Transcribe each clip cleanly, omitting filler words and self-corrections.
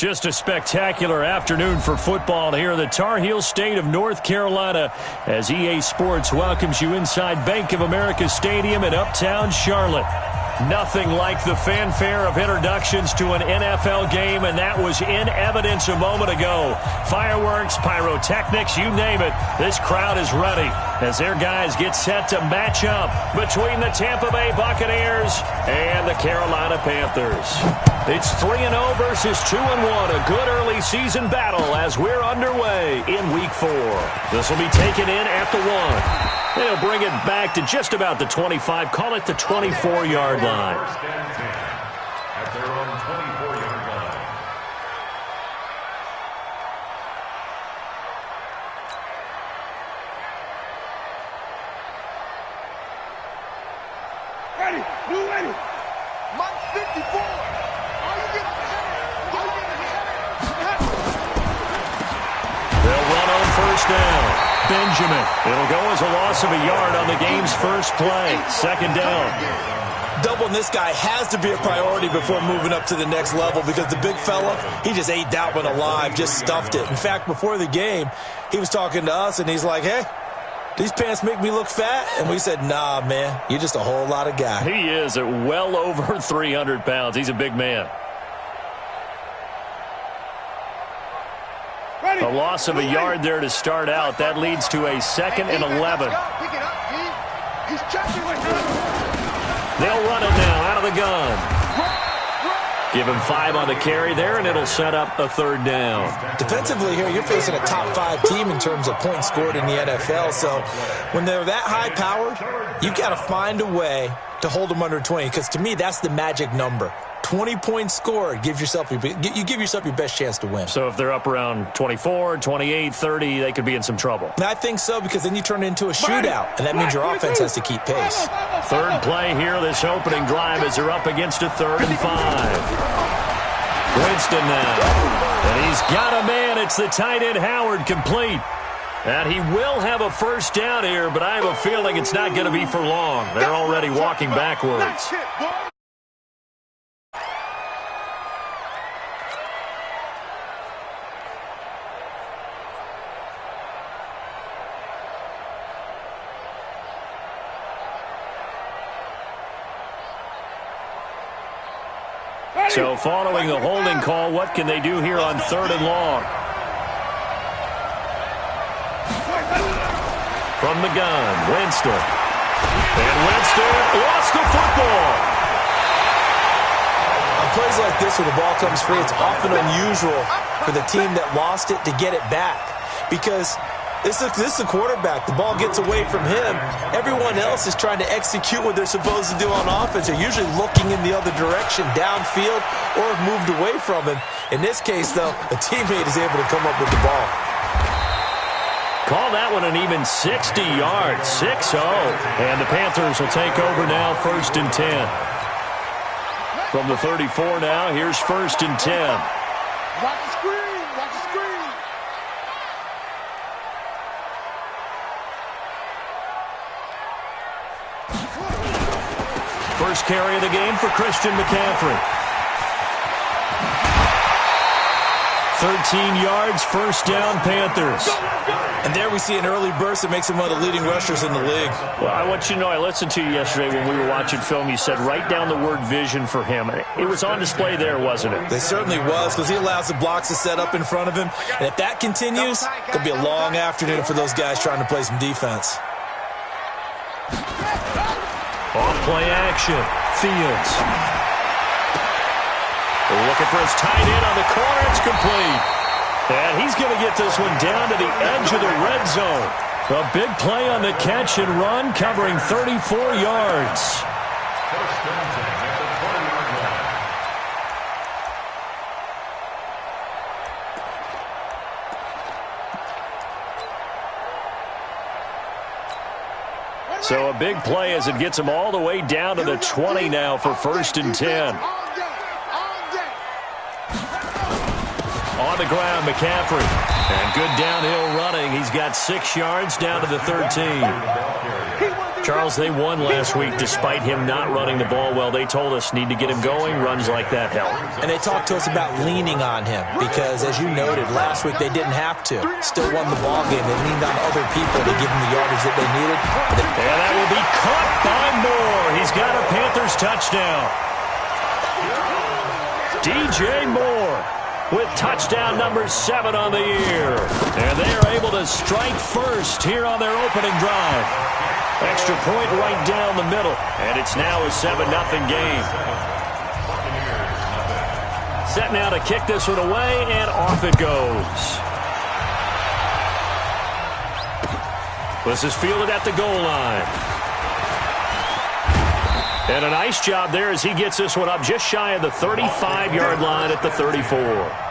Just a spectacular afternoon for football here in the Tar Heel state of North Carolina as EA Sports welcomes you inside Bank of America Stadium in uptown Charlotte. Nothing like the fanfare of introductions to an NFL game, and that was in evidence a moment ago. Fireworks, pyrotechnics, you name it. This crowd is ready as their guys get set to match up between the Tampa Bay Buccaneers and the Carolina Panthers. It's 3-0 versus 2-1, a good early season battle as we're underway in Week 4. This will be taken in at the 1. They'll bring it back to just about the 25, call it the 24-yard line. At their own 24-yard line. Ready, blue ready. Mike 54. Are you getting They'll run on first down. Benjamin. It'll go as a loss of a yard on the game's first play. Second down. Doubling this guy has to be a priority before moving up to the next level because the big fella, he just ate that one alive, just stuffed it. In fact, before the game, he was talking to us, and he's like, hey, these pants make me look fat? And we said, nah, man, you're just a whole lot of guy. He is at well over 300 pounds. He's a big man. A loss of a yard there to start out. That leads to a 2nd and 11. They'll run it now out of the gun. Give him 5 on the carry there, and it'll set up a 3rd down. Defensively here, you're facing a top 5 team in terms of points scored in the NFL. So when they're that high-powered, you've got to find a way to hold them under 20, because to me, that's the magic number. 20 points scored, you give yourself your best chance to win. So if they're up around 24, 28, 30, they could be in some trouble. And I think so, because then you turn it into a shootout, and that means your offense has to keep pace. 3rd play here, this opening drive, as they're up against a 3rd and 5. Winston now. And he's got a man. It's the tight end Howard, complete. And he will have a first down here, but I have a feeling it's not going to be for long. They're already walking backwards. So following the holding call, what can they do here on 3rd and long? From the gun, Winston. And Winston lost the football. On plays like this where the ball comes free, it's often unusual for the team that lost it to get it back. Because this is a quarterback. The ball gets away from him. Everyone else is trying to execute what they're supposed to do on offense. They're usually looking in the other direction, downfield, or have moved away from him. In this case, though, a teammate is able to come up with the ball. Call that one an even 60 yards, 6-0. And the Panthers will take over now, 1st and 10. From the 34 now, here's 1st and 10. Watch the screen, watch the screen. First carry of the game for Christian McCaffrey. 13 yards, first down, Panthers. And there we see an early burst that makes him one of the leading rushers in the league. Well, I want you to know, I listened to you yesterday when we were watching film. You said write down the word vision for him. It was on display there, wasn't it? It certainly was, because he allows the blocks to set up in front of him. And if that continues, it could be a long afternoon for those guys trying to play some defense. Off play action. Fields. Looking for his tight end on the corner. It's complete. And he's going to get this one down to the edge of the red zone. A big play on the catch and run, covering 34 yards. So a big play as it gets him all the way down to the 20 now for 1st and 10. On the ground, McCaffrey. And good downhill running. He's got 6 yards down to the 13. Charles, they won last week despite him not running the ball well. They told us need to get him going. Runs like that help. And they talked to us about leaning on him because, as you noted, last week they didn't have to. Still won the ball game. They leaned on other people to give them the yardage that they needed. And that will be caught by Moore. He's got a Panthers touchdown. DJ Moore with touchdown number 7 on the year. And they are able to strike first here on their opening drive. Extra point right down the middle. And it's now a 7-0 game. Set now to kick this one away, and off it goes. This is fielded at the goal line. And a nice job there as he gets this one up just shy of the 35-yard line at the 34.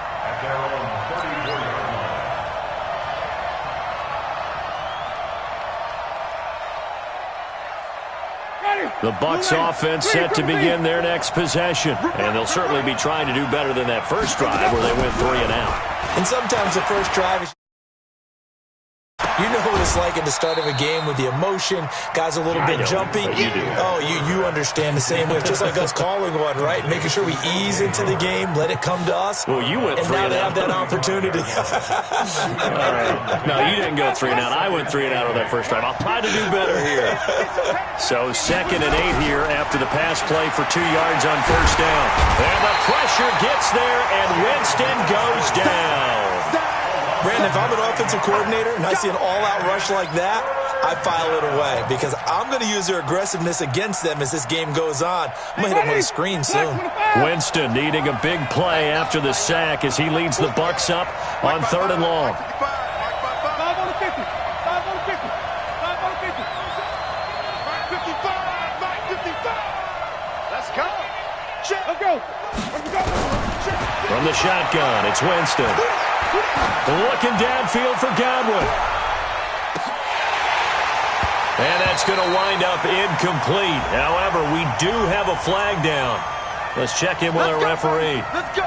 The Bucs offense set to begin their next possession. And they'll certainly be trying to do better than that first drive where they went 3 and out. And sometimes the first drive is... You know what it's like at the start of a game with the emotion. Guys a little bit jumpy. You do. Oh, you understand the same way. It's just like us calling one, right? Making sure we ease into the game, let it come to us. Well, you went 3 and out. And now they have that opportunity. All right. No, you didn't go 3 and out. I went 3 and out on that first drive. I'll try to do better here. So 2nd and 8 here after the pass play for 2 yards on first down. And the pressure gets there, and Winston goes down. Brandon, if I'm an offensive coordinator and I see an all-out rush like that, I file it away because I'm going to use their aggressiveness against them as this game goes on. I'm going to hit them on the screen soon. Winston needing a big play after the sack as he leads the Bucs up on 3rd and long. From the shotgun, it's Winston. Looking downfield for Godwin. And that's going to wind up incomplete. However, we do have a flag down. Let's check in with our referee. Let's go.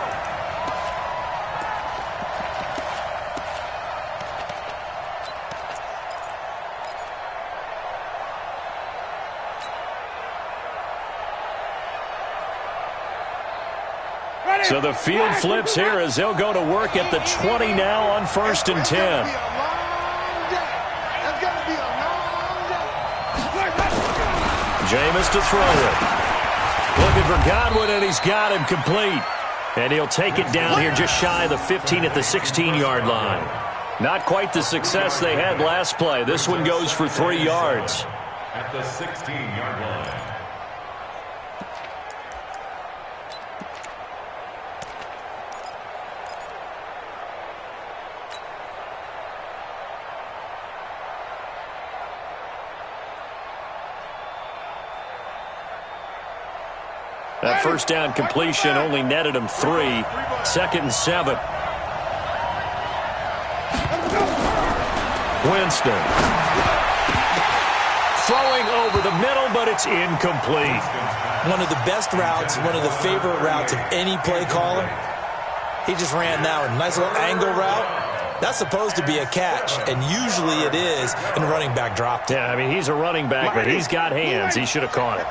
So the field flips here as they'll go to work at the 20 now on 1st and 10. Jameis to throw it. Looking for Godwin, and he's got him complete. And he'll take it down here just shy of the 15 at the 16-yard line. Not quite the success they had last play. This one goes for 3 yards. At the 16-yard line. That first down completion only netted him 3. 2nd and 7. Winston. Throwing over the middle, but it's incomplete. One of the best routes, one of the favorite routes of any play caller. He just ran that one. Nice little angle route. That's supposed to be a catch, and usually it is, and the running back dropped it. Yeah, I mean, he's a running back, but he's got hands. He should have caught it.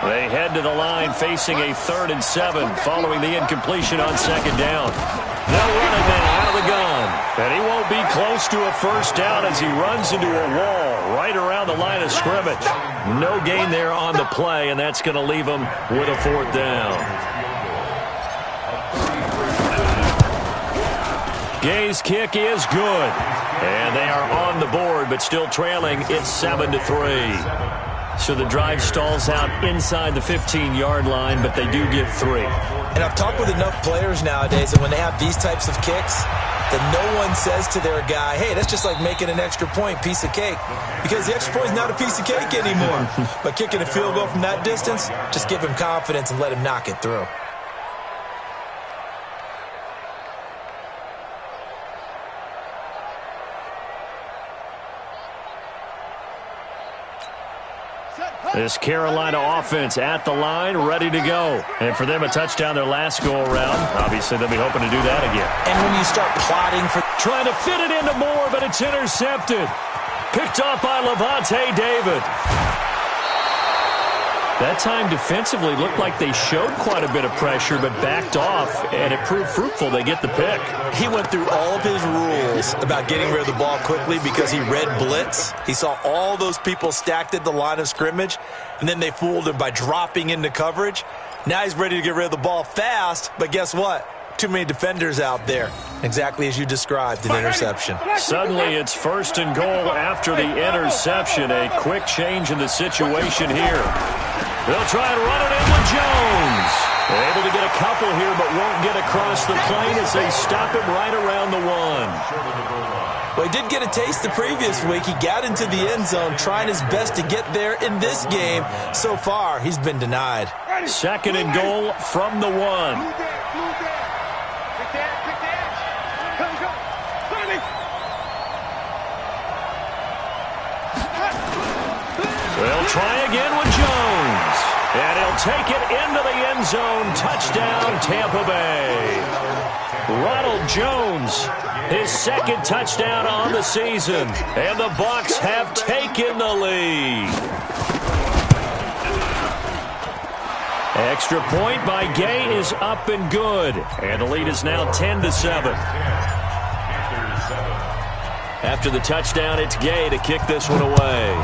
They head to the line facing a 3rd and 7 following the incompletion on 2nd down. They'll run it now out of the gun. And he won't be close to a first down as he runs into a wall right around the line of scrimmage. No gain there on the play, and that's going to leave him with a 4th down. Gay's kick is good. And they are on the board, but still trailing. It's 7-3. So the drive stalls out inside the 15-yard line, but they do get 3. And I've talked with enough players nowadays that when they have these types of kicks, that no one says to their guy, hey, that's just like making an extra point, piece of cake. Because the extra point is not a piece of cake anymore. But kicking a field goal from that distance, just give him confidence and let him knock it through. This Carolina offense at the line, ready to go. And for them, a touchdown their last go-around. Obviously, they'll be hoping to do that again. And when you start plotting for... Trying to fit it into Moore, but it's intercepted. Picked off by Levante David. That time defensively looked like they showed quite a bit of pressure but backed off, and it proved fruitful. They get the pick. He went through all of his rules about getting rid of the ball quickly because he read blitz. He saw all those people stacked at the line of scrimmage, and then they fooled him by dropping into coverage. Now he's ready to get rid of the ball fast, but guess what? Too many defenders out there. Exactly as you described, an interception. Suddenly it's 1st and goal after the interception. A quick change in the situation here. They'll try and run it in with Jones. Able to get a couple here, but won't get across the plane as they stop him right around the 1. Well, he did get a taste the previous week. He got into the end zone trying his best to get there in this game. So far, he's been denied. 2nd and goal from the 1. They'll try again with Jones. And he'll take it into the end zone. Touchdown, Tampa Bay. Ronald Jones, his 2nd touchdown on the season. And the Bucs have taken the lead. Extra point by Gay is up and good. And the lead is now 10-7. After the touchdown, it's Gay to kick this one away.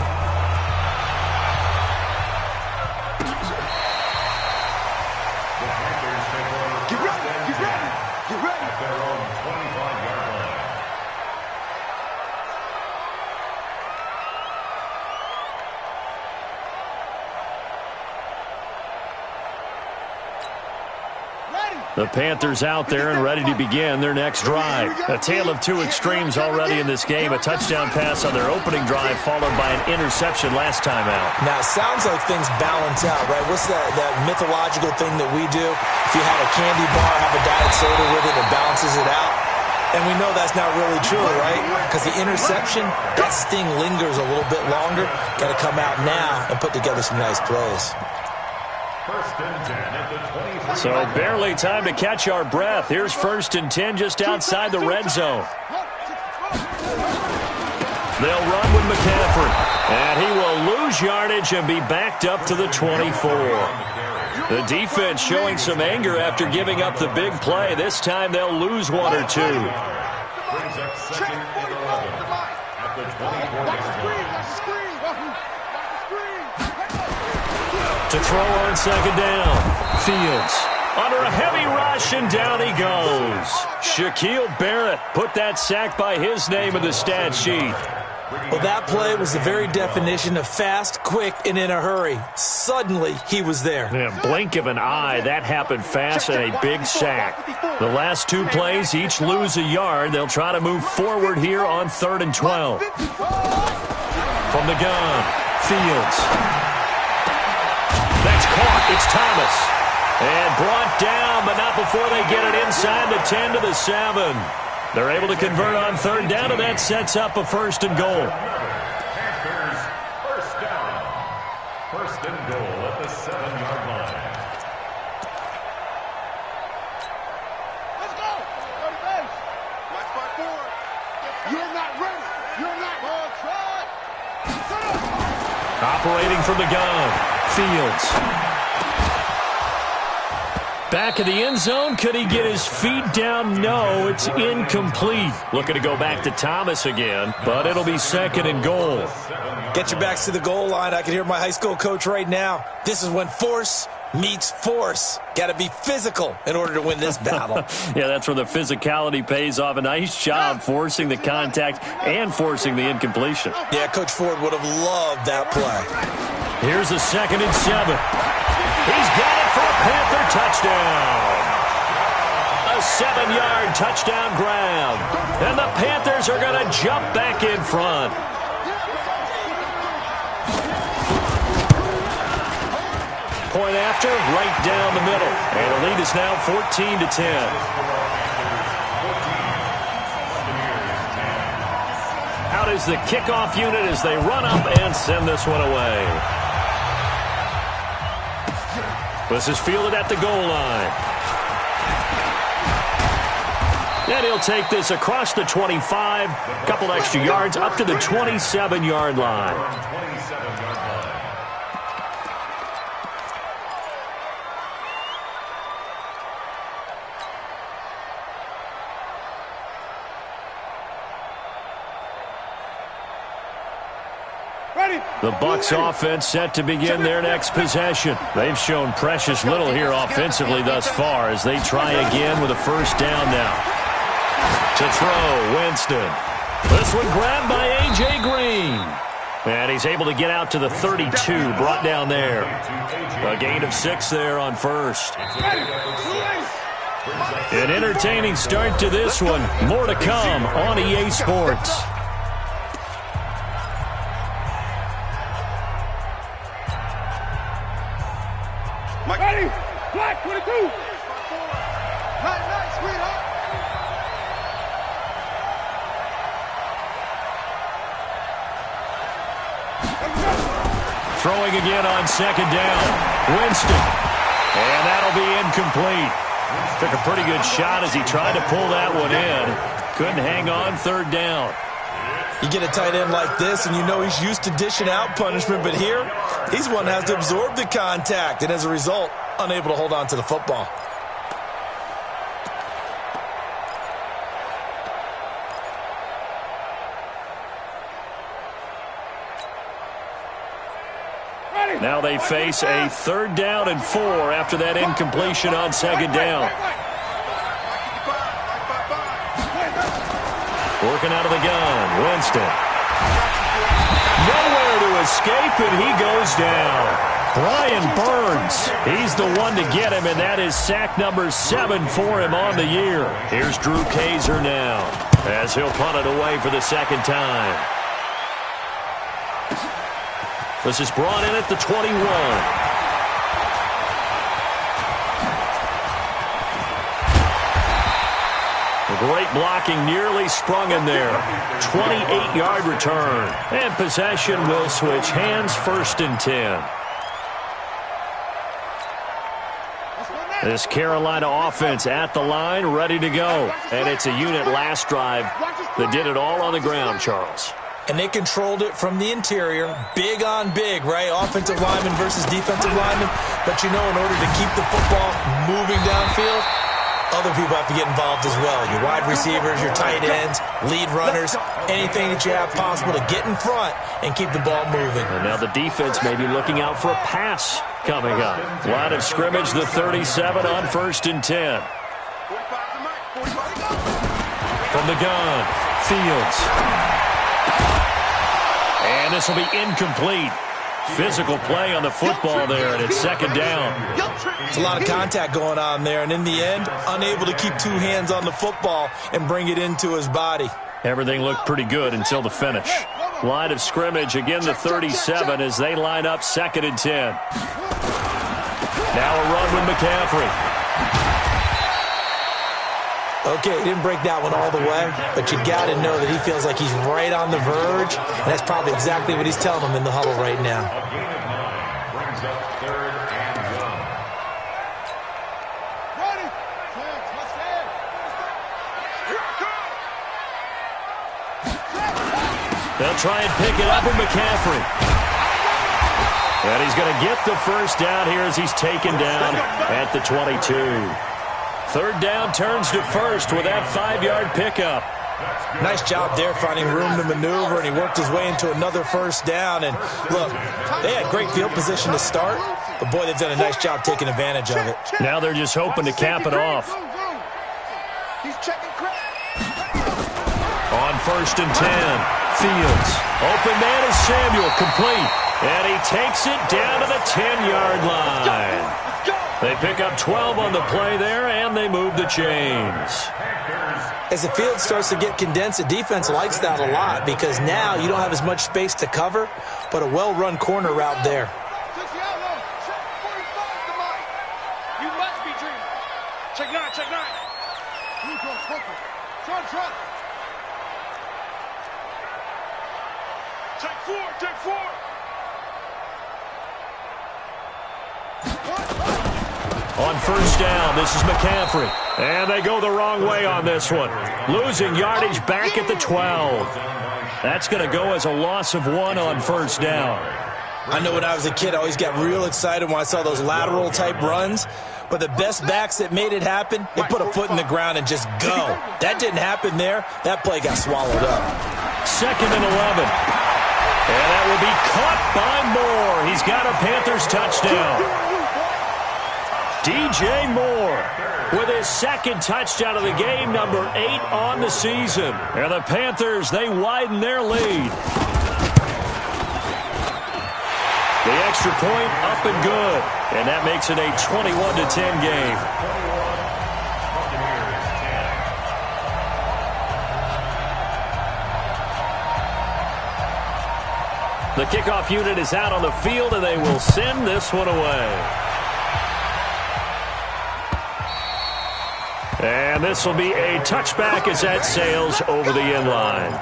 The Panthers out there and ready to begin their next drive. A tale of two extremes already in this game. A touchdown pass on their opening drive followed by an interception last time out. Now, it sounds like things balance out, right? What's that mythological thing that we do? If you have a candy bar, have a diet soda with it, it balances it out. And we know that's not really true, right? Because the interception, that sting lingers a little bit longer. Got to come out now and put together some nice plays. So barely time to catch our breath. Here's 1st and 10 just outside the red zone. They'll run with McCaffrey. And he will lose yardage and be backed up to the 24. The defense showing some anger after giving up the big play. This time they'll lose 1 or 2. To throw on 2nd down. Fields under a heavy rush, and down he goes. Shaquille Barrett put that sack by his name in the stat sheet. Well, that play was the very definition of fast, quick, and in a hurry. Suddenly, he was there. Yeah, blink of an eye, that happened fast, and a big sack. The last 2 plays, each lose a yard. They'll try to move forward here on 3rd and 12. From the gun, Fields. That's caught. It's Thomas. And brought down, but not before they get it inside the 10 to the 7. They're able to convert on 3rd down, and that sets up a 1st and goal. Panthers, 1st down. 1st and goal at the 7-yard line. Let's go. Go to base. Watch my forward. You're not ready. You're not on track. Operating from the gun, Fields. Back of the end zone. Could he get his feet down? No, it's incomplete. Looking to go back to Thomas again, but it'll be 2nd and goal. Get your backs to the goal line. I can hear my high school coach right now. This is when force meets force. Got to be physical in order to win this battle. Yeah, that's where the physicality pays off. A nice job forcing the contact and forcing the incompletion. Yeah, Coach Ford would have loved that play. Here's a 2nd and 7. He's got it for a Panther touchdown. A 7-yard touchdown grab. And the Panthers are going to jump back in front. Point after, right down the middle. And the lead is now 14-10. Out is the kickoff unit as they run up and send this one away. This is fielded at the goal line. And he'll take this across the 25. Couple extra yards up to the 27-yard line. The Bucs offense set to begin their next possession. They've shown precious little here offensively thus far as they try again with a first down now. To throw, Winston. This one grabbed by A.J. Green. And he's able to get out to the 32, brought down there. A gain of 6 there on first. An entertaining start to this one. More to come on EA Sports. Ready? Black 22. Nice, sweetheart. Throwing again on second down. Winston. And that'll be incomplete. Took a pretty good shot as he tried to pull that one in. Couldn't hang on third down. You get a tight end like this, and you know he's used to dishing out punishment, but here, he's one that has to absorb the contact, and as a result, unable to hold on to the football. Now they face a 3rd down and 4 after that incompletion on second down. Working out of the gun, Winston. Nowhere to escape, and he goes down. Brian Burns, he's the one to get him, and that is sack number 7 for him on the year. Here's Drew Kaiser now, as he'll punt it away for the second time. This is brought in at the 21. Great blocking, nearly sprung in there. 28-yard return. And possession will switch hands, 1st and 10. This Carolina offense at the line, ready to go. And it's a unit last drive that did it all on the ground, Charles. And they controlled it from the interior, big on big, right? Offensive lineman versus defensive lineman. But you know, in order to keep the football moving downfield, other people have to get involved as well. Your wide receivers, your tight ends, lead runners, anything that you have possible to get in front and keep the ball moving. And now the defense may be looking out for a pass coming up. Line of scrimmage, the 37 on 1st and 10. From the gun, Fields. And this will be incomplete. Physical play on the football there, and it's second down. It's a lot of contact going on there, and in the end, unable to keep 2 hands on the football and bring it into his body. Everything looked pretty good until the finish. Line of scrimmage, again the 37 as they line up 2nd and 10. Now a run with McCaffrey. Okay, he didn't break that one all the way, but you got to know that he feels like he's right on the verge, and that's probably exactly what he's telling them in the huddle right now. Brings up 3rd and 1. They'll try and pick it up with McCaffrey. And he's going to get the first down here as he's taken down at the 22. 3rd down turns to 1st with that 5-yard pickup. Nice job there finding room to maneuver, and he worked his way into another first down. And look, they had great field position to start, but boy, they've done a nice job taking advantage of it. Now they're just hoping to cap it off. On 1st and 10, Fields. Open man is Samuel, complete. And he takes it down to the 10-yard line. They pick up 12 on the play there, and they move the chains. As the field starts to get condensed, the defense likes that a lot because now you don't have as much space to cover, but a well-run corner route there. You must be dreaming. Check 9, check 9. Check 4, check 4. On 1st down, this is McCaffrey. And they go the wrong way on this one. Losing yardage back at the 12. That's going to go as a loss of 1 on 1st down. I know when I was a kid, I always got real excited when I saw those lateral type runs. But the best backs that made it happen, they put a foot in the ground and just go. That didn't happen there. That play got swallowed up. 2nd and 11. And that will be by Moore. He's got a Panthers touchdown. DJ Moore with his second touchdown of the game, number 8 on the season. And the Panthers, they widen their lead. The extra point up and good. And that makes it a 21-10 game. The kickoff unit is out on the field, and they will send this one away. And this will be a touchback as that sails over the end line.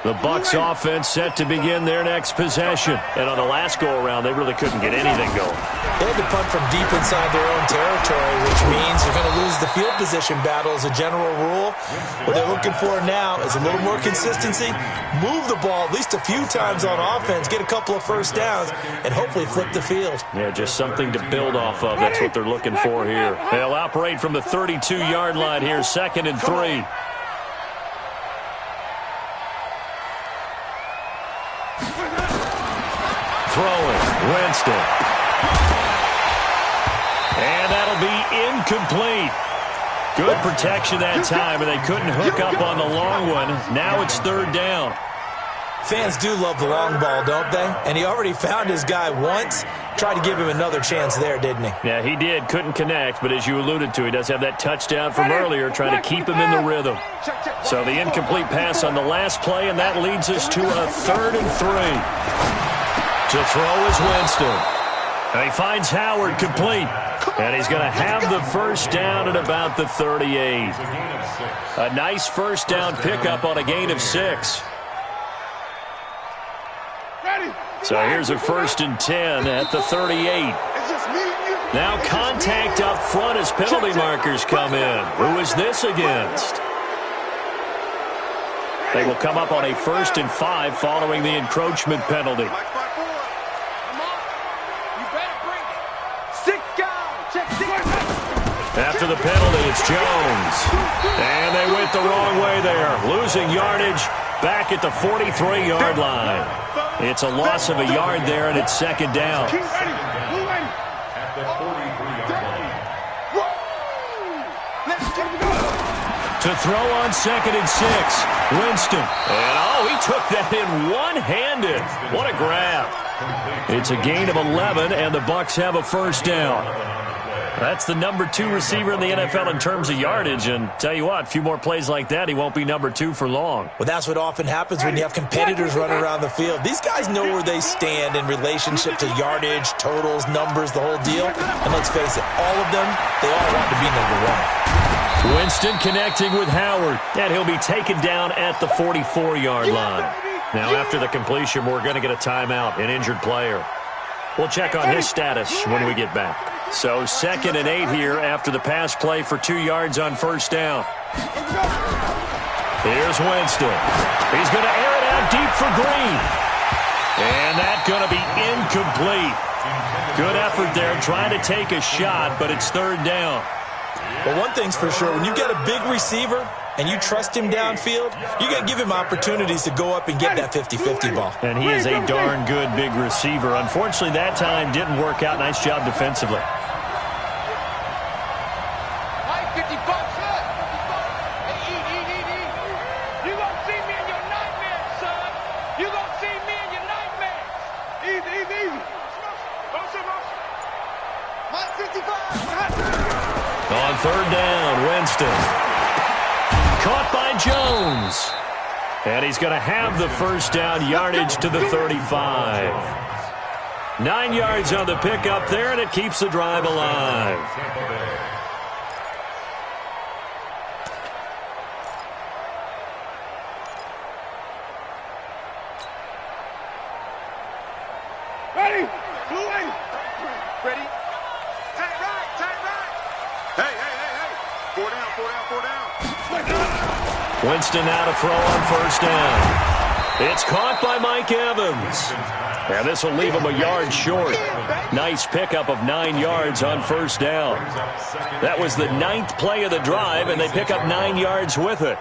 The Bucs offense set to begin their next possession. And on the last go-around, they really couldn't get anything going. They had to punt from deep inside their own territory, which means you're going to lose the field position battle as a general rule. What they're looking for now is a little more consistency, move the ball at least a few times on offense, get a couple of first downs, and hopefully flip the field. Yeah, just something to build off of. That's what they're looking for here. They'll operate from the 32-yard line here, 2nd and 3. Throwing, Winston. And that'll be incomplete. Good protection that time, and they couldn't hook up on the long one. Now it's 3rd down. Fans do love the long ball, don't they? And he already found his guy once. Tried to give him another chance there, didn't he? Yeah, he did. Couldn't connect, but as you alluded to, he does have that touchdown from earlier, trying to keep him in the rhythm. So the incomplete pass on the last play, and that leads us to a 3rd and 3. To throw is Winston. And he finds Howard complete. And he's going to have the first down at about the 38. A nice first down pickup on a gain of 6. So here's a 1st and 10 at the 38. Now contact up front as penalty markers come in. Who is this against? They will come up on a 1st and 5 following the encroachment penalty. After the penalty, it's Jones. And they went the wrong way there. Losing yardage back at the 43-yard line. It's a loss of a yard there, and it's 2nd down. At the 43-yard line. To throw on 2nd and 6, Winston. And, he took that in one-handed. What a grab. It's a gain of 11, and the Bucs have a first down. That's the number 2 receiver in the NFL in terms of yardage, and tell you what, a few more plays like that, he won't be number 2 for long. Well, that's what often happens when you have competitors running around the field. These guys know where they stand in relationship to yardage, totals, numbers, the whole deal. And let's face it, all of them, they all want to be number 1. Winston connecting with Howard, and he'll be taken down at the 44-yard line. Now, after the completion, we're going to get a timeout, an injured player. We'll check on his status when we get back. So 2nd and 8 here after the pass play for 2 yards on first down. Here's Winston. He's going to air it out deep for Green. And that's going to be incomplete. Good effort there trying to take a shot, but it's 3rd down. But one thing's for sure, when you get a big receiver and you trust him downfield, you're going to give him opportunities to go up and get that 50-50 ball. And he is a darn good big receiver. Unfortunately, that time didn't work out. Nice job defensively. On 3rd down, Winston. Caught by Jones. And he's going to have the first down, yardage to the 35. 9 yards on the pickup there, and it keeps the drive alive. Ready? Blue lane. Ready? Tight right, tight right. Hey. 4 down. Winston now to throw on first down. It's caught by Mike Evans. And this will leave them a yard short. Nice pickup of 9 yards on first down. That was the 9th play of the drive, and they pick up 9 yards with it.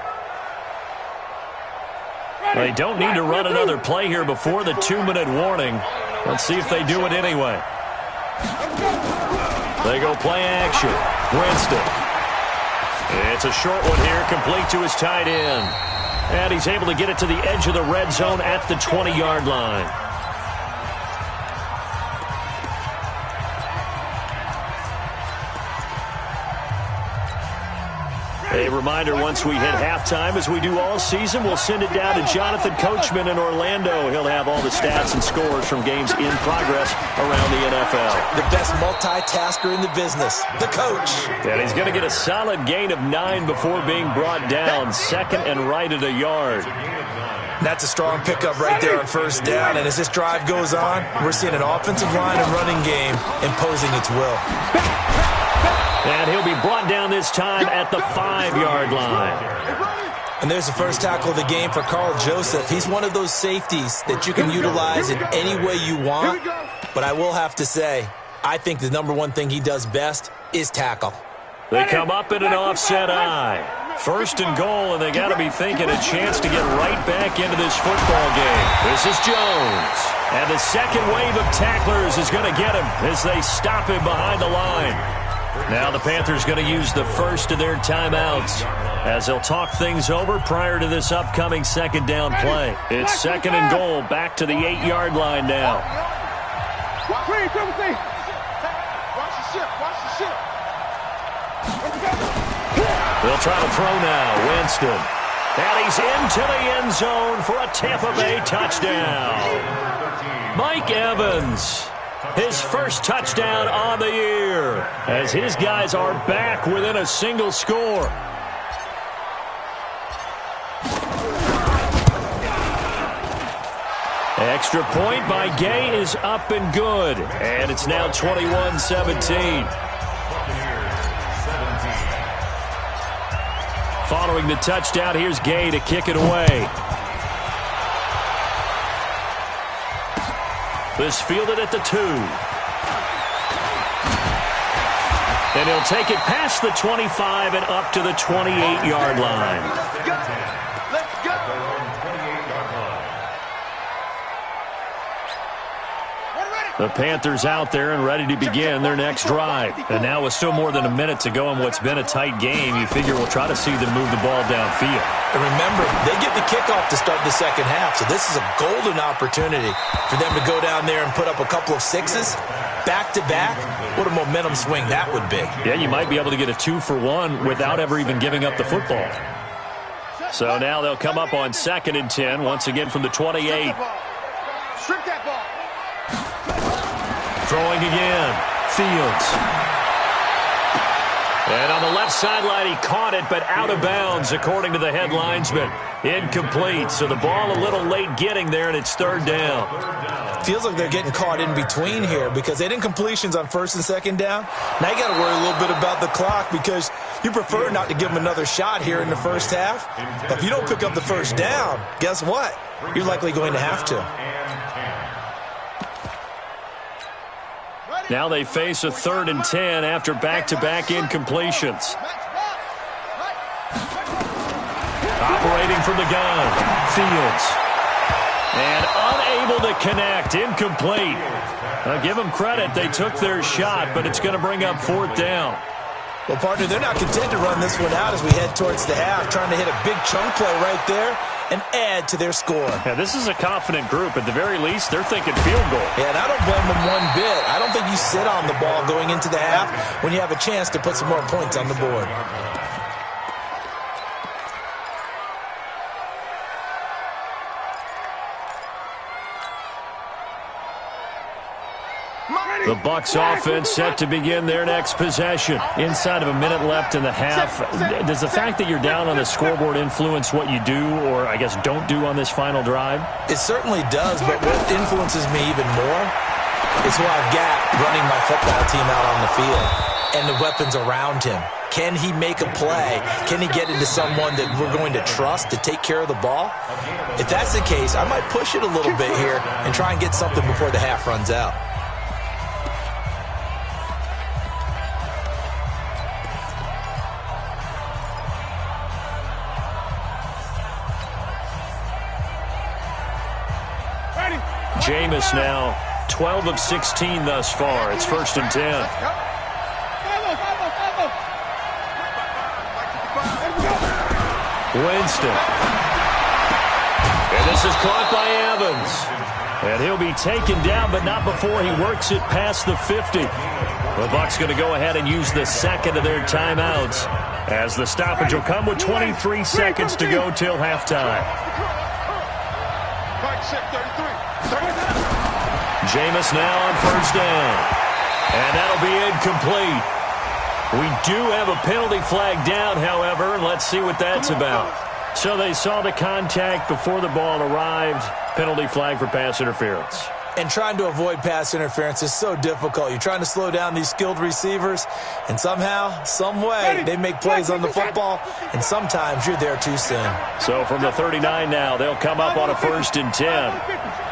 They don't need to run another play here before the 2-minute warning. Let's see if they do it anyway. They go play action. Winston. It's a short one here, complete to his tight end. And he's able to get it to the edge of the red zone at the 20-yard line. A reminder, once we hit halftime, as we do all season, we'll send it down to Jonathan Coachman in Orlando. He'll have all the stats and scores from games in progress around the NFL. The best multitasker in the business, the coach. And he's going to get a solid gain of 9 before being brought down, second and right at a yard. That's a strong pickup right there on first down. And as this drive goes on, we're seeing an offensive line and running game imposing its will. And he'll be brought down this time at the 5-yard line. And there's the first tackle of the game for Carl Joseph. He's one of those safeties that you can utilize in any way you want. But I will have to say, I think the number one thing he does best is tackle. They come up in an offset eye. First and goal, and they got to be thinking a chance to get right back into this football game. This is Jones. And the second wave of tacklers is going to get him as they stop him behind the line. Now the Panthers going to use the first of their timeouts as they'll talk things over prior to this upcoming second down play. It's second and goal, back to the 8-yard line now. Watch the ship. They'll try to throw now. Winston. And he's into the end zone for a Tampa Bay touchdown. Mike Evans. His first touchdown on the year as his guys are back within a single score. Extra point by Gay is up and good. And it's now 21-17. Following the touchdown, here's Gay to kick it away. This fielded at the 2. And he'll take it past the 25 and up to the 28-yard line. Let's go. The Panthers out there and ready to begin their next drive. And now with still more than a minute to go in what's been a tight game, you figure we'll try to see them move the ball downfield. And remember, they get the kickoff to start the second half, so this is a golden opportunity for them to go down there and put up a couple of sixes back-to-back. What a momentum swing that would be. Yeah, you might be able to get a 2-for-1 without ever even giving up the football. So now they'll come up on second and 10, once again from the 28. Strip that ball. Throwing again. Fields. And on the left sideline, he caught it, but out of bounds, according to the head linesman. Incomplete. So the ball a little late getting there, and it's third down. Feels like they're getting caught in between here because they did incompletions on first and second down. Now you got to worry a little bit about the clock because you prefer not to give them another shot here in the first half. But if you don't pick up the first down, guess what? You're likely going to have to. Now they face a third and 10 after back-to-back incompletions. Operating from the gun, Fields. And unable to connect, incomplete. Now give them credit, they took their shot, but it's going to bring up fourth down. Well, partner, they're not content to run this one out as we head towards the half, trying to hit a big chunk play right there and add to their score. Yeah, this is a confident group. At the very least, they're thinking field goal. Yeah, and I don't blame them one bit. I don't think you sit on the ball going into the half when you have a chance to put some more points on the board. The Bucs offense set to begin their next possession. Inside of a minute left in the half. Does the fact that you're down on the scoreboard influence what you do or, I guess, don't do on this final drive? It certainly does, but what influences me even more is who I've got running my football team out on the field and the weapons around him. Can he make a play? Can he get into someone that we're going to trust to take care of the ball? If that's the case, I might push it a little bit here and try and get something before the half runs out. Jameis now 12 of 16 thus far. It's 1st and 10. Winston. And this is caught by Evans. And he'll be taken down, but not before he works it past the 50. The Bucs going to go ahead and use the second of their timeouts, as the stoppage will come with 23 seconds to go till halftime. Jameis now on 1st down. And that'll be incomplete. We do have a penalty flag down, however, and let's see what that's about. So they saw the contact before the ball arrived. Penalty flag for pass interference. And trying to avoid pass interference is so difficult. You're trying to slow down these skilled receivers, and somehow, some way, they make plays on the football, and sometimes you're there too soon. So from the 39 now, they'll come up on a 1st and 10.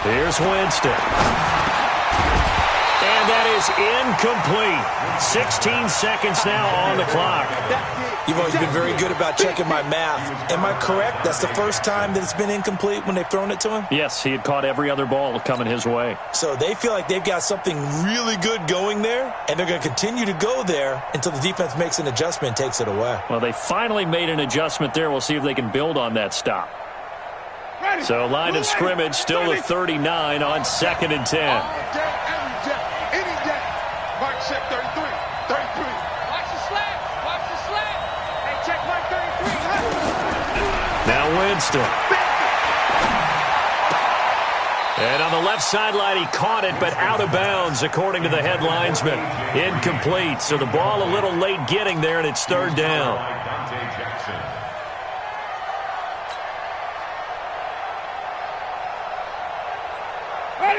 Here's Winston. And that is incomplete. 16 seconds now on the clock. You've always been very good about checking my math. Am I correct? That's the first time that it's been incomplete when they've thrown it to him? Yes, he had caught every other ball coming his way. So they feel like they've got something really good going there, and they're going to continue to go there until the defense makes an adjustment and takes it away. Well, they finally made an adjustment there. We'll see if they can build on that stop. So line of scrimmage still the 39 on 2nd and 10. Mark check 33. 33. Watch the slant. Watch the slant. Hey, check Mark 33. Now Winston. And on the left sideline, he caught it, but out of bounds, according to the head linesman. Incomplete. So the ball a little late getting there, and it's 3rd down.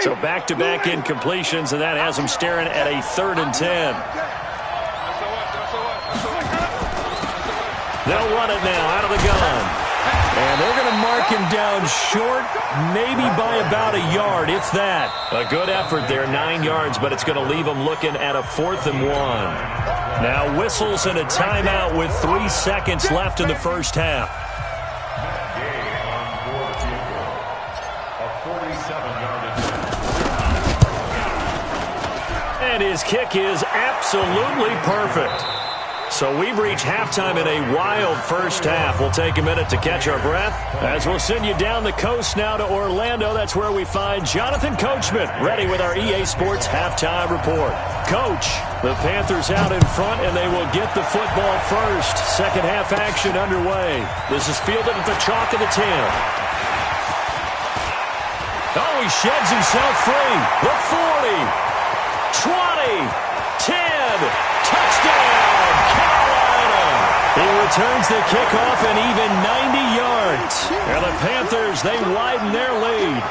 So back-to-back incompletions, and that has them staring at a 3rd and 10. They'll run it now out of the gun. And they're going to mark him down short, maybe by about a yard, if that. A good effort there, 9 yards, but it's going to leave them looking at a 4th and 1. Now whistles and a timeout with 3 seconds left in the first half. And his kick is absolutely perfect. So we've reached halftime in a wild first half. We'll take a minute to catch our breath as we'll send you down the coast now to Orlando. That's where we find Jonathan Coachman ready with our EA Sports halftime report. Coach, the Panthers out in front, and they will get the football first. Second half action underway. This is fielded at the chalk of the 10. Oh, he sheds himself free. The 40. 20, 10, touchdown, Carolina. He returns the kickoff and even 90 yards. And the Panthers, they widen their lead.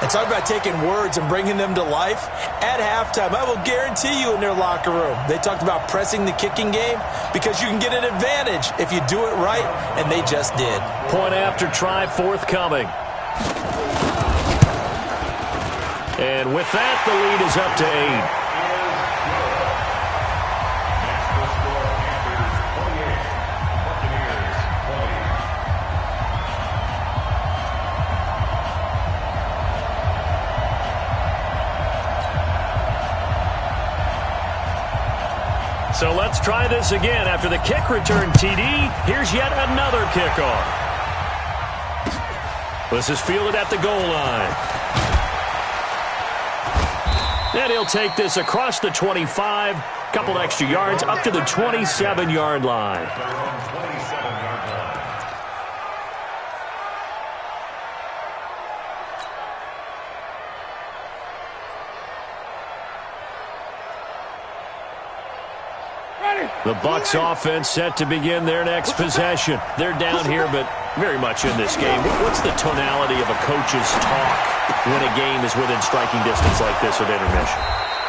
And talk about taking words and bringing them to life. At halftime, I will guarantee you in their locker room, they talked about pressing the kicking game because you can get an advantage if you do it right, and they just did. Point after try forthcoming. And with that, the lead is up to 8. So let's try this again. After the kick return TD, here's yet another kickoff. This is fielded at the goal line. And he'll take this across the 25, couple extra yards, up to the 27-yard line. The Bucs offense set to begin their next possession. They're down here, but very much in this game. What's the tonality of a coach's talk when a game is within striking distance like this at intermission?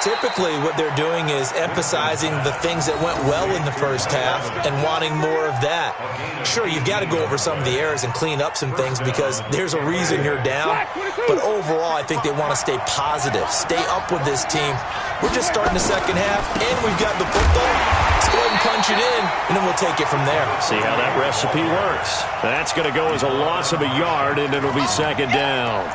Typically, what they're doing is emphasizing the things that went well in the first half and wanting more of that. Sure, you've got to go over some of the errors and clean up some things because there's a reason you're down. But overall, I think they want to stay positive, stay up with this team. We're just starting the second half, and we've got the football. Let's go ahead and punch it in, and then we'll take it from there. See how that recipe works. That's going to go as a loss of a yard, and it'll be second down.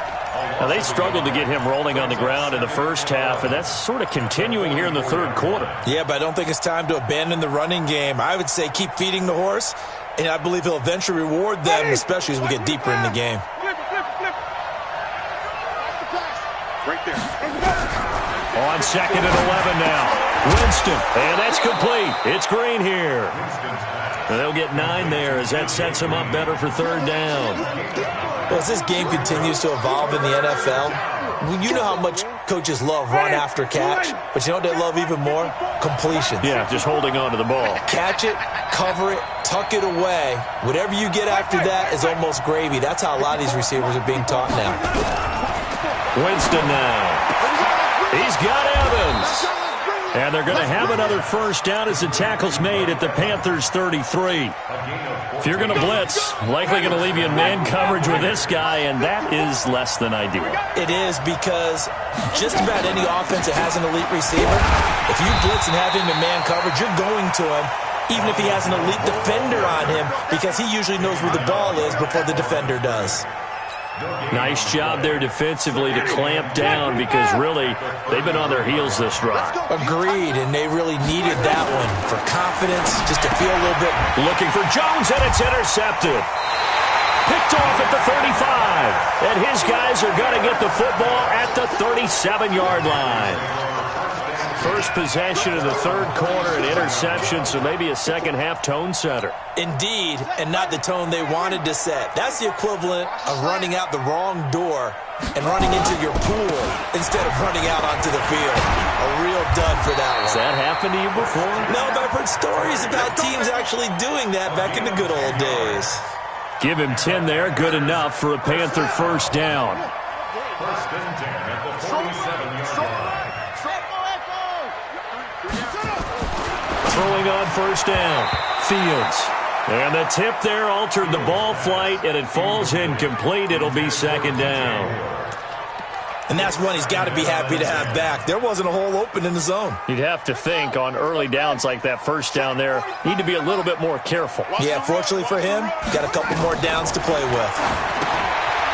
Now, they struggled to get him rolling on the ground in the first half, and that's sort of continuing here in the third quarter. Yeah, but I don't think it's time to abandon the running game. I would say keep feeding the horse, and I believe he'll eventually reward them, especially as we get deeper in the game. Right there. On second and 11 now. Winston, and that's complete. It's Green here. And they'll get 9 there as that sets them up better for third down. Well, as this game continues to evolve in the NFL, you know how much coaches love run after catch, but you know what they love even more? Completions. Yeah, just holding on to the ball. Catch it, cover it, tuck it away. Whatever you get after that is almost gravy. That's how a lot of these receivers are being taught now. Winston now. He's got Evans. And they're going to have another first down as the tackle's made at the Panthers' 33. If you're going to blitz, likely going to leave you in man coverage with this guy, and that is less than ideal. It is because just about any offense that has an elite receiver, if you blitz and have him in man coverage, you're going to him, even if he has an elite defender on him, because he usually knows where the ball is before the defender does. Nice job there defensively to clamp down because really they've been on their heels this drive. Agreed, and they really needed that one for confidence, just to feel a little bit. Looking for Jones, and it's intercepted. Picked off at the 35, and his guys are going to get the football at the 37-yard line. First possession of the third quarter, an interception, so maybe a second-half tone setter. Indeed, and not the tone they wanted to set. That's the equivalent of running out the wrong door and running into your pool instead of running out onto the field. A real dud for that one. Has that happened to you before? No, but I've heard stories about teams actually doing that back in the good old days. Give him 10 there, good enough for a Panther first down. First and 10 at the 47-yard line. Throwing on first down, Fields. And the tip there altered the ball flight, and it falls incomplete. It'll be second down. And that's one he's got to be happy to have back. There wasn't a hole open in the zone. You'd have to think on early downs like that first down there, need to be a little bit more careful. Yeah, fortunately for him, got a couple more downs to play with.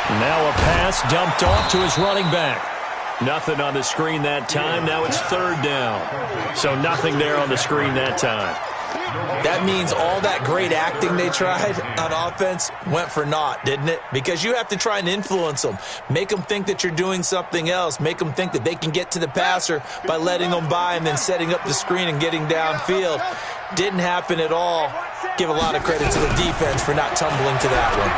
Now a pass dumped off to his running back. Nothing on the screen that time. Now it's third down. So nothing there on the screen that time. That means all that great acting they tried on offense went for naught, didn't it? Because you have to try and influence them. Make them think that you're doing something else. Make them think that they can get to the passer by letting them by and then setting up the screen and getting downfield. Didn't happen at all. Give a lot of credit to the defense for not tumbling to that one.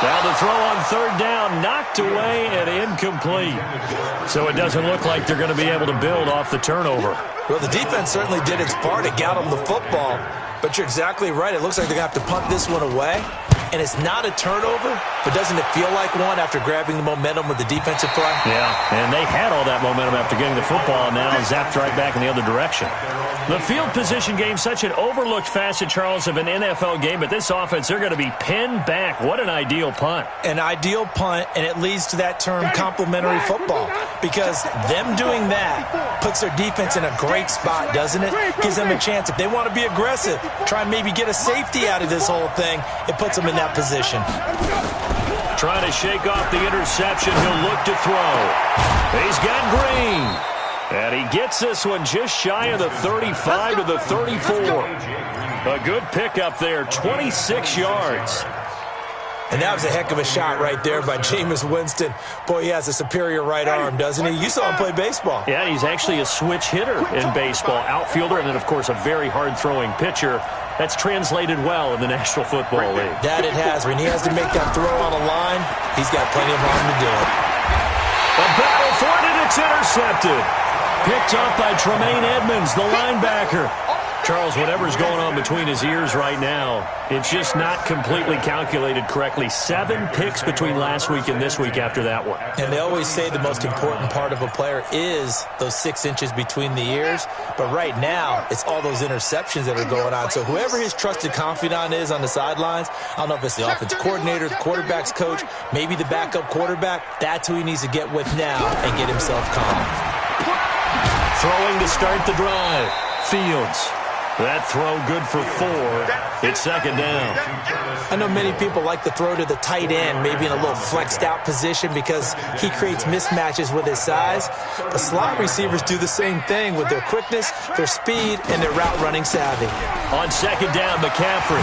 Now the throw on third down, knocked away and incomplete. So it doesn't look like they're going to be able to build off the turnover. Well, the defense certainly did its part. It got them the football. But you're exactly right. It looks like they're going to have to punt this one away. And it's not a turnover, but doesn't it feel like one after grabbing the momentum with the defensive play? Yeah, and they had all that momentum after getting the football, and now zapped right back in the other direction. The field position game, such an overlooked facet, Charles, of an NFL game, but this offense, they're going to be pinned back. What an ideal punt. An ideal punt, and it leads to that term complementary football, because them doing that puts their defense in a great spot, doesn't it? Gives them a chance. If they want to be aggressive, try and maybe get a safety out of this whole thing, it puts them in that position. Trying to shake off the interception. He'll look to throw. He's got Green. And he gets this one just shy of the 35 to the 34. A good pickup there, 26 yards. And that was a heck of a shot right there by Jameis Winston. Boy, he has a superior right arm, doesn't he? You saw him play baseball. Yeah, he's actually a switch hitter in baseball. Outfielder, and then, of course, a very hard-throwing pitcher. That's translated well in the National Football League. That it has. When he has to make that throw on a line, he's got plenty of arm to do it. A battle for it, and it's intercepted. Picked up by Tremaine Edmonds, the linebacker. Charles, whatever's going on between his ears right now, it's just not completely calculated correctly. 7 picks between last week and this week after that one. And they always say the most important part of a player is those 6 inches between the ears. But right now, it's all those interceptions that are going on. So whoever his trusted confidant is on the sidelines, I don't know if it's the offensive coordinator, the quarterback's coach, maybe the backup quarterback, that's who he needs to get with now and get himself calm. Throwing to start the drive. Fields. That throw good for 4. It's second down. I know many people like to throw to the tight end, maybe in a little flexed out position because he creates mismatches with his size. But slot receivers do the same thing with their quickness, their speed, and their route running savvy. On second down, McCaffrey.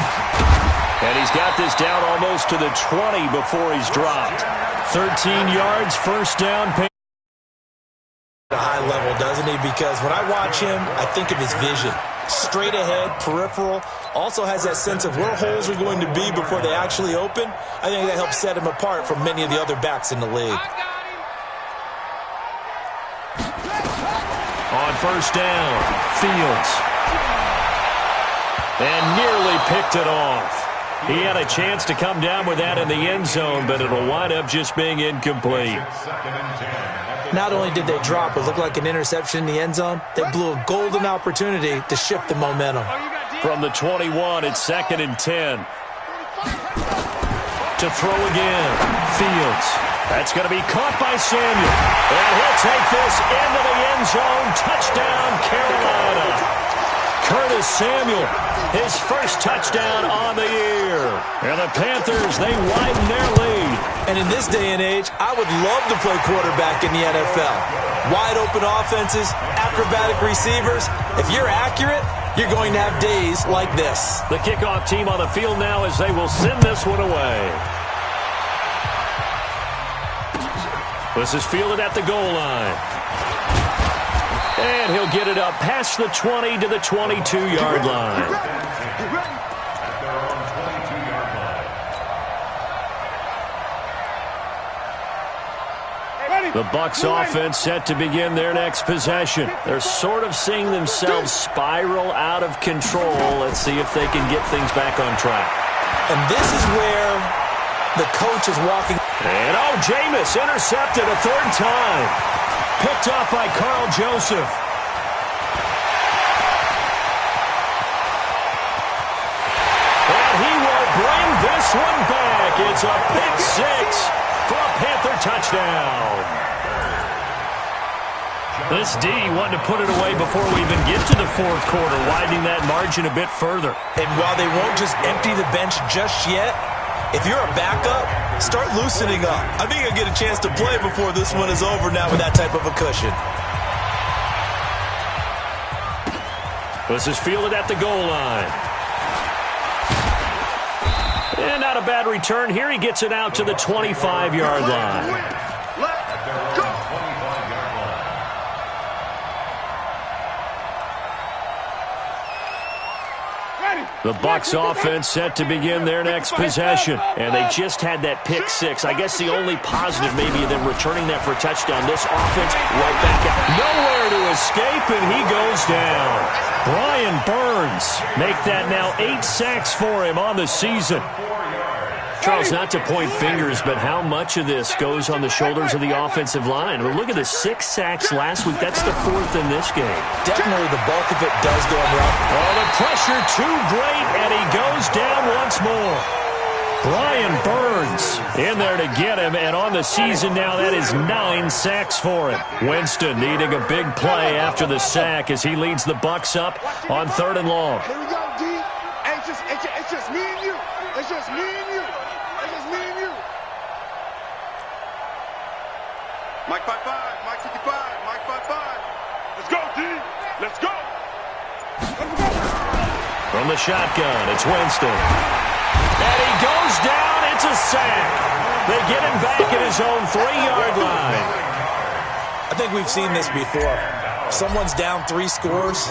And he's got this down almost to the 20 before he's dropped. 13 yards, first down. At a high level, doesn't he? Because when I watch him, I think of his vision. Straight ahead, peripheral, also has that sense of where holes are going to be before they actually open. I think that helps set him apart from many of the other backs in the league. On first down, Fields. And nearly picked it off. He had a chance to come down with that in the end zone, but it'll wind up just being incomplete. Not only did they drop what looked like an interception in the end zone, they blew a golden opportunity to shift the momentum. From the 21, it's second and 10. To throw again, Fields. That's going to be caught by Samuel. And he'll take this into the end zone. Touchdown, Carolina. Curtis Samuel, his first touchdown on the year. And the Panthers, they widen their lead. And in this day and age, I would love to play quarterback in the NFL. Wide open offenses, acrobatic receivers. If you're accurate, you're going to have days like this. The kickoff team on the field now as they will send this one away. This is fielded at the goal line. And he'll get it up past the 20 to the 22-yard line. The Bucs offense set to begin their next possession. They're sort of seeing themselves spiral out of control. Let's see if they can get things back on track. And this is where the coach is walking. And Jameis intercepted a third time. Picked up by Carl Joseph. And he will bring this one back. It's a pick 6 for a Panther touchdown. This D wanted to put it away before we even get to the fourth quarter, widening that margin a bit further. And while they won't just empty the bench just yet, if you're a backup, start loosening up. I think you'll get a chance to play before this one is over now with that type of a cushion. This is fielded at the goal line. And not a bad return here. He gets it out to the 25-yard line. The Bucs offense set to begin their next possession. And they just had that pick 6. I guess the only positive maybe them returning that for a touchdown. This offense right back out. Nowhere to escape, and he goes down. Brian Burns make that now 8 sacks for him on the season. Charles, not to point fingers, but how much of this goes on the shoulders of the offensive line? Well, look at the 6 sacks last week. That's the 4th in this game. Definitely the bulk of it does go on route. Oh, the pressure too great, and he goes down once more. Brian Burns in there to get him, and on the season now, that is 9 sacks for him. Winston needing a big play after the sack as he leads the Bucs up on 3rd and long. Here we go, D. It's just me and you. It's just me and you. It's just me and you. Mike 5-5, Mike 55, Mike 5-5. Let's go, D. Let's go. From the shotgun, it's Winston. And he goes down. It's a sack. They get him back at his own 3-yard line. I think we've seen this before. Someone's down 3 scores.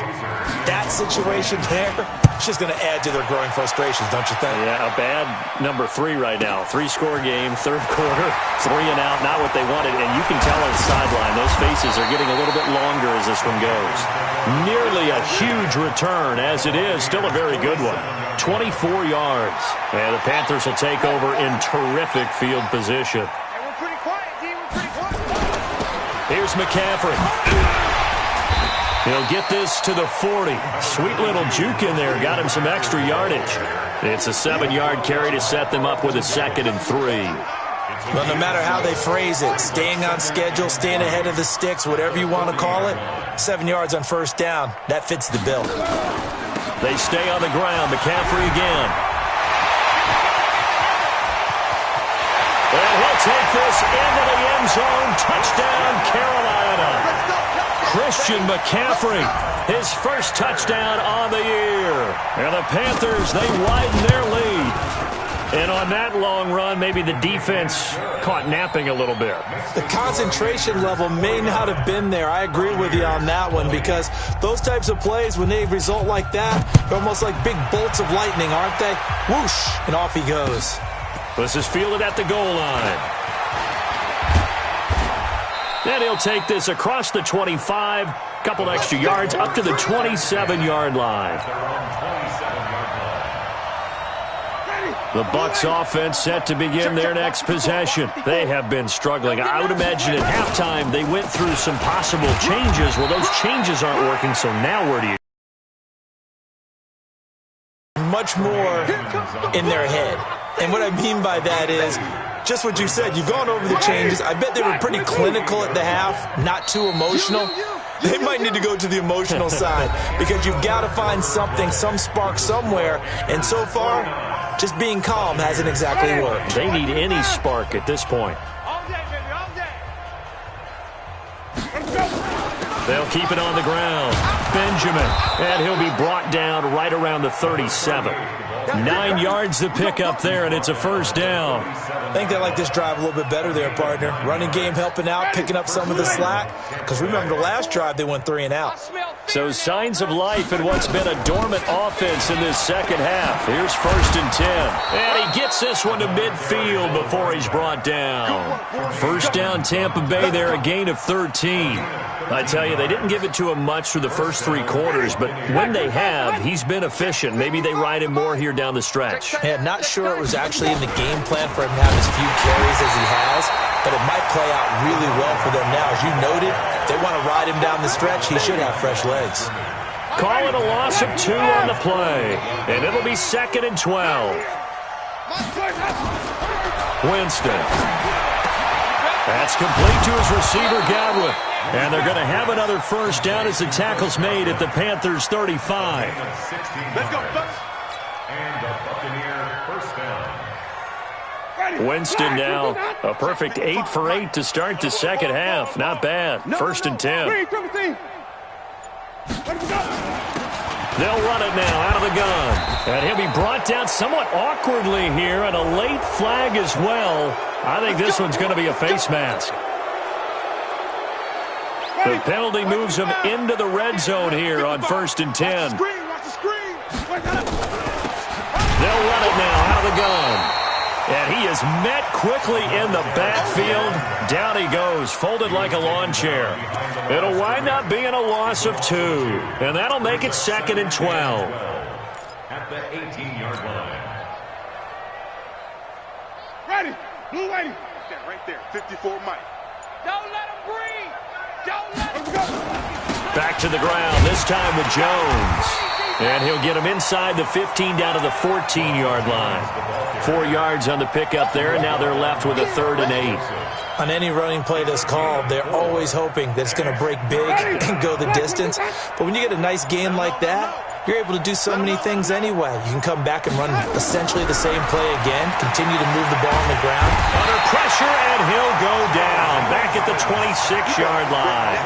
That situation there, it's just going to add to their growing frustrations, don't you think? Yeah, a bad number 3 right now. 3-score game, third quarter, 3 and out, not what they wanted. And you can tell on the sideline, those faces are getting a little bit longer as this one goes. Nearly a huge return as it is. Still a very good one. 24 yards. And the Panthers will take over in terrific field position. Here's McCaffrey. He'll get this to the 40. Sweet little juke in there. Got him some extra yardage. It's a 7-yard carry to set them up with a 2nd and 3. Well, no matter how they phrase it, staying on schedule, staying ahead of the sticks, whatever you want to call it, 7 yards on first down, that fits the bill. They stay on the ground. McCaffrey again. And he'll take this into the end zone. Touchdown, Carolina. Christian McCaffrey, his first touchdown on the year. And the Panthers, they widen their lead. And on that long run, maybe the defense caught napping a little bit. The concentration level may not have been there. I agree with you on that one, because those types of plays, when they result like that, they're almost like big bolts of lightning, aren't they? Whoosh, and off he goes. This is fielded at the goal line. And he'll take this across the 25, couple extra yards, up to the 27-yard line. The Bucs offense set to begin their next possession. They have been struggling. I would imagine at halftime they went through some possible changes. Well, those changes aren't working, so now where do you... Much more in their head. And what I mean by that is just what you said. You've gone over the changes. I bet they were pretty clinical at the half, not too emotional. They might need to go to the emotional side, because you've got to find something, some spark somewhere. And so far, just being calm hasn't exactly worked. They need any spark at this point. They'll keep it on the ground. Benjamin, and he'll be brought down right around the 37. 9 yards to pick up there, and it's a first down. I think they like this drive a little bit better there, partner. Running game helping out, picking up some of the slack. Because remember, the last drive they went 3 and out. So signs of life in what's been a dormant offense in this second half. Here's 1st and 10. And he gets this one to midfield before he's brought down. First down, Tampa Bay there, a gain of 13. I tell you, they didn't give it to him much through the first 3 quarters, but when they have, he's been efficient. Maybe they ride him more here down the stretch. Yeah, not sure it was actually in the game plan for him to have as few carries as he has, but it might play out really well for them now. As you noted, they want to ride him down the stretch. He should have fresh legs. Call it a loss of 2 on the play, and it'll be 2nd and 12. Winston. That's complete to his receiver, Godwin. And they're going to have another first down as the tackle's made at the Panthers' 35. Let's go, Bucs. And the Buccaneer first down. Winston now a perfect 8 for 8 to start the second half. Not bad. 1st and 10. They'll run it now out of the gun. And he'll be brought down somewhat awkwardly here, and a late flag as well. I think this one's going to be a face mask. The penalty moves him into the red zone here on 1st and 10. They'll run it now out of the gun. And he is met quickly in the backfield. Down he goes, folded like a lawn chair. It'll wind up being a loss of 2. And that'll make it 2nd and 12. At the 18-yard line. Ready. Blue lady. That right there. 54 Mike. Don't let him breathe. Don't let him go. Back to the ground, this time with Jones. And he'll get him inside the 15 down to the 14-yard line. 4 yards on the pickup there, and now they're left with a 3rd and 8. On any running play that's called, they're always hoping that it's going to break big and go the distance. But when you get a nice game like that, you're able to do so many things anyway. You can come back and run essentially the same play again, continue to move the ball on the ground. Under pressure, and he'll go down. Back at the 26-yard line.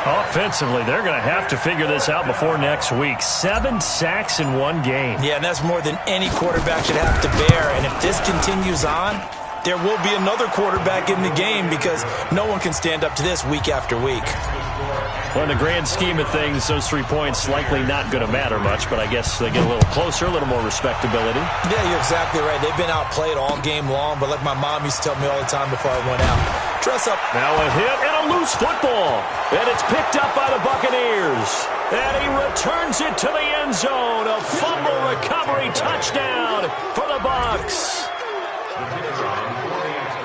Offensively, they're going to have to figure this out before next week. 7 sacks in 1 game. Yeah, and that's more than any quarterback should have to bear. And if this continues on, there will be another quarterback in the game, because no one can stand up to this week after week. Well, in the grand scheme of things, those 3 points likely not going to matter much, but I guess they get a little closer, a little more respectability. Yeah, you're exactly right. They've been outplayed all game long, but like my mom used to tell me all the time before I went out, dress up. Now a hit and a loose football, and it's picked up by the Buccaneers. And he returns it to the end zone. A fumble recovery touchdown for the Bucs.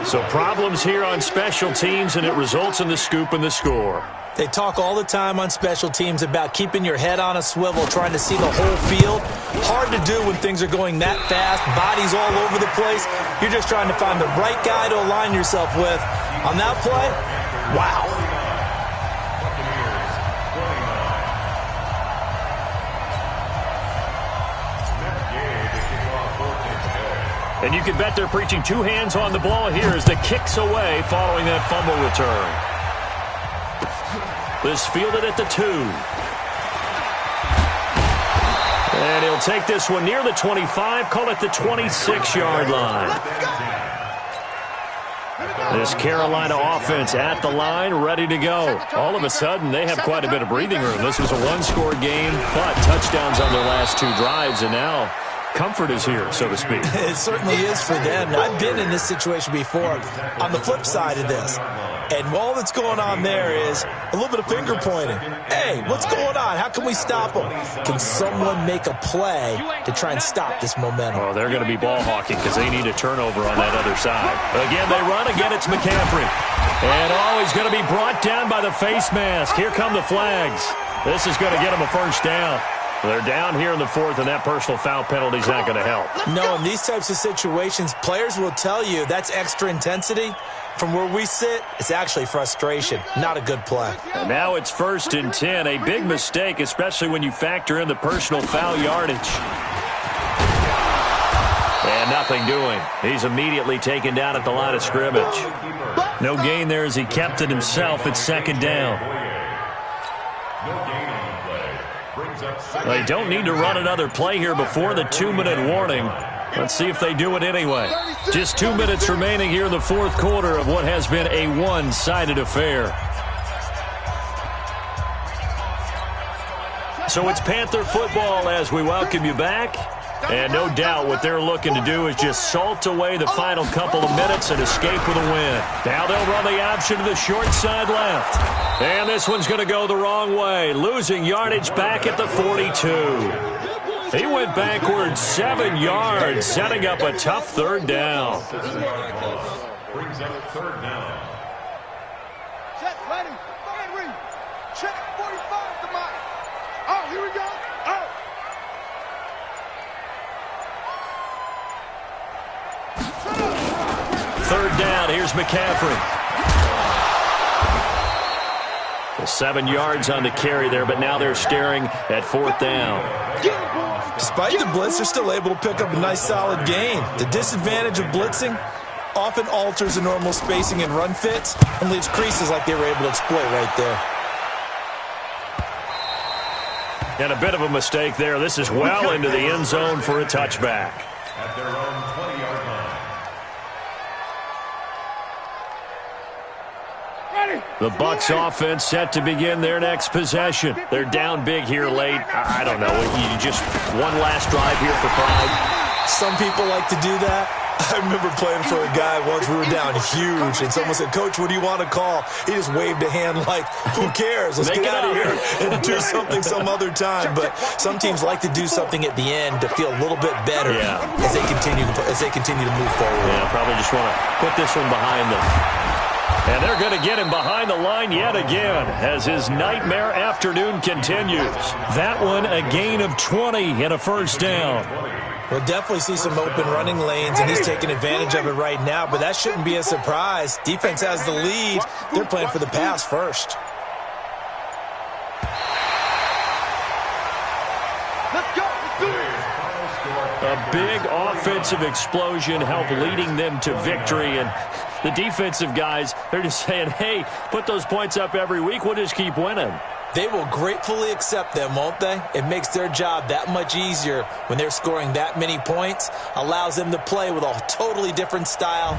So problems here on special teams, and it results in the scoop and the score. They talk all the time on special teams about keeping your head on a swivel, trying to see the whole field. Hard to do when things are going that fast, bodies all over the place. You're just trying to find the right guy to align yourself with. On that play, wow. And you can bet they're preaching 2 hands on the ball here as the kick's away following that fumble return. This fielded at the 2. And he'll take this one near the 25, call it the 26-yard line. This Carolina offense at the line, ready to go. All of a sudden, they have quite a bit of breathing room. This was a one-score game, but touchdowns on their last 2 drives, and now comfort is here, so to speak. It certainly is for them. I've been in this situation before on the flip side of this. And all that's going on there is a little bit of finger pointing. Hey, what's going on? How can we stop them? Can someone make a play to try and stop this momentum? Oh, they're going to be ball hawking because they need a turnover on that other side. Again, they run. Again, it's McCaffrey. And, he's going to be brought down by the face mask. Here come the flags. This is going to get him a first down. They're down here in the 4th, and that personal foul penalty is not going to help. No, in these types of situations, players will tell you that's extra intensity. From where we sit, it's actually frustration. Not a good play. And now it's 1st and 10. A big mistake, especially when you factor in the personal foul yardage. And nothing doing. He's immediately taken down at the line of scrimmage. No gain there as he kept it himself at 2nd down. They don't need to run another play here before the 2-minute warning. Let's see if they do it anyway. Just 2 minutes remaining here in the 4th quarter of what has been a one-sided affair. So it's Panther football as we welcome you back. And no doubt what they're looking to do is just salt away the final couple of minutes and escape with a win. Now they'll run the option to the short side left. And this one's going to go the wrong way, losing yardage back at the 42. He went backwards 7 yards, setting up a tough 3rd down. Brings up 3rd down. Check, ready. Fine, read. Check, 45 to Mike. Oh, here we go. Oh. Third down, here's McCaffrey. Well, 7 yards on the carry there, but now they're staring at 4th down. Despite the blitz, they're still able to pick up a nice solid gain. The disadvantage of blitzing often alters the normal spacing and run fits and leaves creases like they were able to exploit right there. And a bit of a mistake there. This is well into the end zone for a touchback. At their own 20-yard line. The Bucs offense set to begin their next possession. They're down big here late. I don't know. You just one last drive here for pride. Some people like to do that. I remember playing for a guy once. We were down huge, and someone said, "Coach, what do you want to call?" He just waved a hand like, "Who cares? Let's get out of here and do something some other time." But some teams like to do something at the end to feel a little bit better as they continue to move forward. Yeah, probably just want to put this one behind them. And they're going to get him behind the line yet again as his nightmare afternoon continues. That one a gain of 20 and a first down. We'll definitely see some open running lanes, and he's taking advantage of it right now, but that shouldn't be a surprise. Defense has the lead. They're playing for the pass first. Let's go. A big offensive explosion helped leading them to victory, and the defensive guys, they're just saying, hey, put those points up every week. We'll just keep winning. They will gratefully accept them, won't they? It makes their job that much easier when they're scoring that many points, allows them to play with a totally different style.